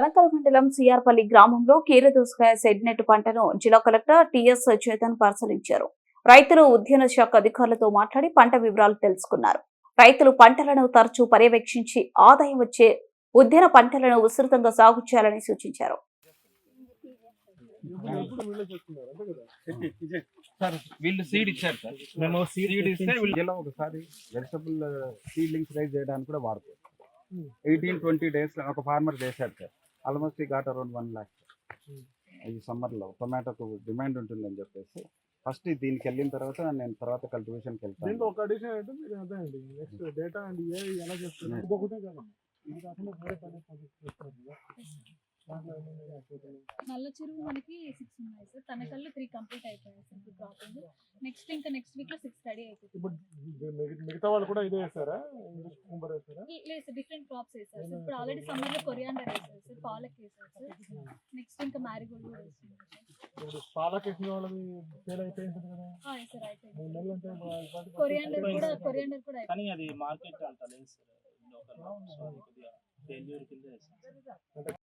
తనకల మండలం సిఆర్పల్లి గ్రామంలో కీరదోసకాయ సెడ్నెట్ పంటను జిల్లా కలెక్టర్ టిఎస్ చేతన్ పరిశీలించారు. రైతులు ఉద్యాన శాఖ అధికారులతో మాట్లాడి పంట వివరాలు తెలుసుకున్నారు. రైతులు పంటలను తరచూ పర్యవేక్షించి ఆదాయం వచ్చే ఉద్యాన పంటలను విస్తృతంగా సాగు చేయాలని సూచించారు. వీళ్ళు సీడ్ ఇచ్చారు సార్. మేము సీడ్ ఇస్తే వీళ్ళు ఒకసారి వెజిటబుల్ సీడ్లింగ్స్ రైజ్ చేయడానికి కూడా వాడుతారు. 18-20 days ఒక ఫార్మర్ చేశారు సార్. ఆల్మోస్ట్ ఈ ఘాట్ అరౌండ్ 1 lakh. ఈ సమ్మర్లో టొమాటోకు డిమాండ్ ఉంటుందని చెప్పేసి ఫస్ట్ దీనికి వెళ్ళిన తర్వాత నేను తర్వాత కల్టివేషన్కి వెళ్తాను. దీంట్లో ఒక అడిషన్ అయితే మీరు అదే అండి నెక్స్ట్ డేటా అండ్ ఏ ఎలా చేస్తారు ఇంకొకటే కదా ఇది కాకుండా వేరే పని చేస్తారు. నల్ల చెరువు మనకి 6 ఉన్నాయి సార్. తనకల్లు 3 కంప్లీట్ అయిపోయాయి సార్ క్రాపింగ్. నెక్స్ట్ వీక్ లో 6 రెడీ అయిపోతుంది. ఇప్పుడు మిగతా వాళ్ళు కూడా ఇదే వేస్తారా? ఇంగ్లీష్ కుంబర్ వేస్తారా? లేదు సార్, డిఫరెంట్ క్రాప్స్ వేస్తారు సార్. ఇప్పుడు ఆల్రెడీ సమ్మర్ లో కొరియాండర్ వేస్తారు సార్, పాలక్ వేస్తారు సార్. నెక్స్ట్ ఇంకా మ్యారీగోల్డ్ కూడా వేస్తున్నారు సార్. ఇప్పుడు పాలక్ వేసిన వాళ్ళది సేల్ అయిపోయింది కదా? సార్ అయిపోయింది. 3 నెలలు అంటే కొరియాండర్ కూడా కానీ అది మార్కెట్ అంత లేదు సార్. లోకల్ కొద్దిగా ఫెయిల్యూర్ కింద వేస్తారు.